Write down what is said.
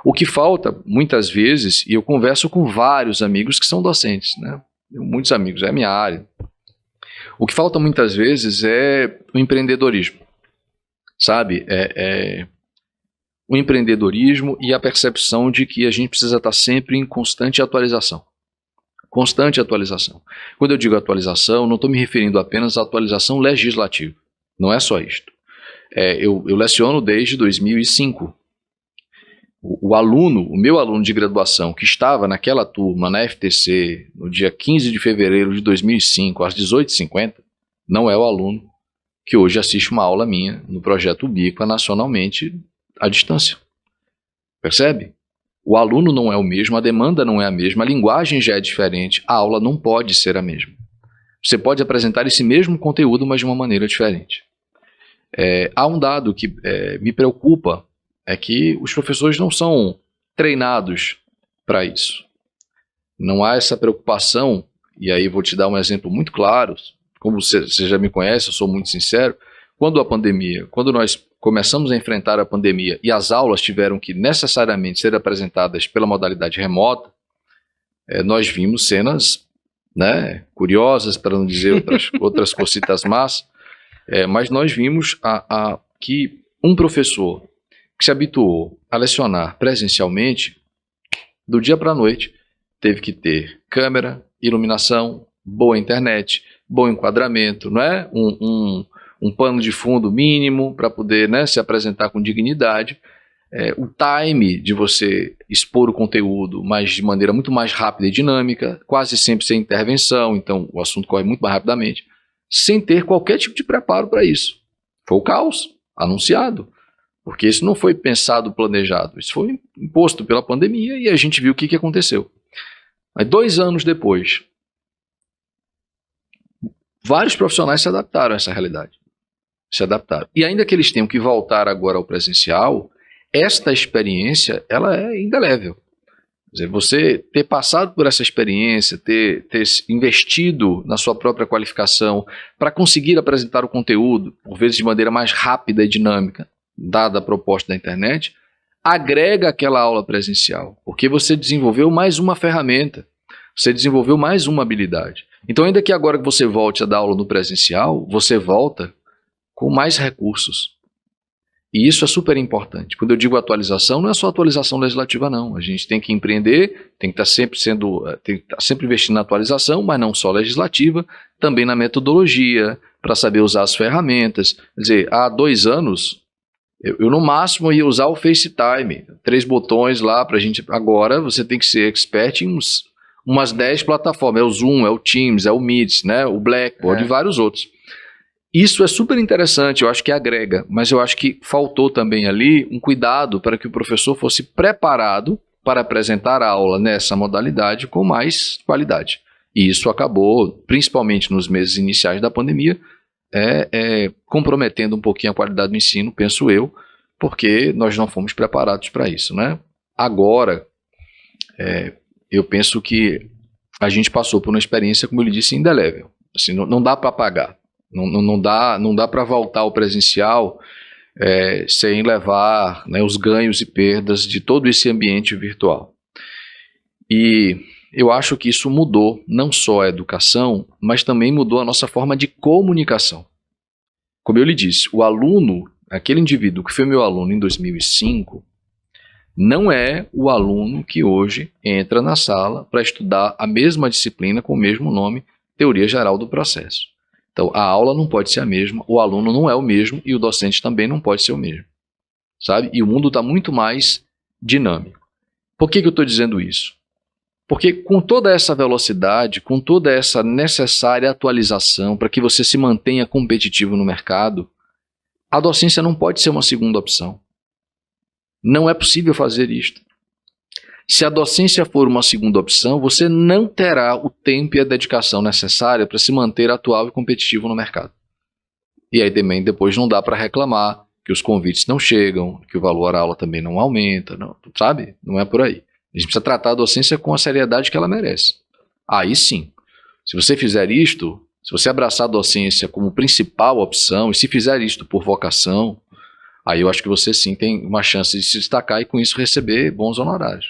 O que falta, muitas vezes, e eu converso com vários amigos que são docentes, né? Muitos amigos, é a minha área. O que falta muitas vezes é o empreendedorismo, sabe? O empreendedorismo e a percepção de que a gente precisa estar sempre em constante atualização. Constante atualização. Quando eu digo atualização, não estou me referindo apenas à atualização legislativa. Não é só isto. Eu leciono desde 2005. O meu aluno de graduação que estava naquela turma na FTC no dia 15 de fevereiro de 2005 às 18h50, não é o aluno que hoje assiste uma aula minha no projeto Ubiqua nacionalmente à distância. Percebe? O aluno não é o mesmo, a demanda não é a mesma, a linguagem já é diferente, a aula não pode ser a mesma. Você pode apresentar esse mesmo conteúdo, mas de uma maneira diferente. Há um dado que me preocupa, é que os professores não são treinados para isso. Não há essa preocupação, e aí vou te dar um exemplo muito claro, como você já me conhece, eu sou muito sincero, quando nós começamos a enfrentar a pandemia e as aulas tiveram que necessariamente ser apresentadas pela modalidade remota, nós vimos cenas, né, curiosas, para não dizer outras cositas más, mas nós vimos que um professor que se habituou a lecionar presencialmente, do dia para a noite, teve que ter câmera, iluminação, boa internet, bom enquadramento, não é? Um pano de fundo mínimo para poder, né, se apresentar com dignidade, o time de você expor o conteúdo, mas de maneira muito mais rápida e dinâmica, quase sempre sem intervenção, então o assunto corre muito mais rapidamente, sem ter qualquer tipo de preparo para isso. Foi o caos anunciado. Porque isso não foi pensado, planejado, isso foi imposto pela pandemia e a gente viu o que aconteceu. Mas 2 anos depois, vários profissionais se adaptaram a essa realidade. Se adaptaram. E ainda que eles tenham que voltar agora ao presencial, esta experiência ela é indelével. Quer dizer, você ter passado por essa experiência, ter investido na sua própria qualificação para conseguir apresentar o conteúdo, por vezes de maneira mais rápida e dinâmica, dada a proposta da internet, agrega aquela aula presencial, porque você desenvolveu mais uma ferramenta, você desenvolveu mais uma habilidade. Então, ainda que agora que você volte a dar aula no presencial, você volta com mais recursos. E isso é super importante. Quando eu digo atualização, não é só atualização legislativa, não. A gente tem que empreender, tem que estar sempre investindo na atualização, mas não só legislativa, também na metodologia, para saber usar as ferramentas. Quer dizer, há 2 anos, eu no máximo ia usar o FaceTime, 3 botões lá para a gente. Agora você tem que ser expert em umas 10 plataformas. É o Zoom, é o Teams, é o Meet, né, o Blackboard e vários outros. Isso é super interessante, eu acho que agrega, mas eu acho que faltou também ali um cuidado para que o professor fosse preparado para apresentar a aula nessa modalidade com mais qualidade. E isso acabou, principalmente nos meses iniciais da pandemia, comprometendo um pouquinho a qualidade do ensino, penso eu, porque nós não fomos preparados para isso, né? Agora, eu penso que a gente passou por uma experiência, como eu lhe disse, indelével. Assim, não dá para apagar, não dá para voltar ao presencial sem levar, né, os ganhos e perdas de todo esse ambiente virtual. E eu acho que isso mudou não só a educação, mas também mudou a nossa forma de comunicação. Como eu lhe disse, o aluno, aquele indivíduo que foi meu aluno em 2005, não é o aluno que hoje entra na sala para estudar a mesma disciplina com o mesmo nome, Teoria Geral do Processo. Então, a aula não pode ser a mesma, o aluno não é o mesmo e o docente também não pode ser o mesmo. Sabe? E o mundo está muito mais dinâmico. Por que eu estou dizendo isso? Porque com toda essa velocidade, com toda essa necessária atualização para que você se mantenha competitivo no mercado, a docência não pode ser uma segunda opção. Não é possível fazer isto. Se a docência for uma segunda opção, você não terá o tempo e a dedicação necessária para se manter atual e competitivo no mercado. E aí também depois não dá para reclamar que os convites não chegam, que o valor à aula também não aumenta, não, sabe? Não é por aí. A gente precisa tratar a docência com a seriedade que ela merece. Aí sim, se você fizer isto, se você abraçar a docência como principal opção, e se fizer isto por vocação, Aí eu acho que você sim tem uma chance de se destacar e com isso receber bons honorários.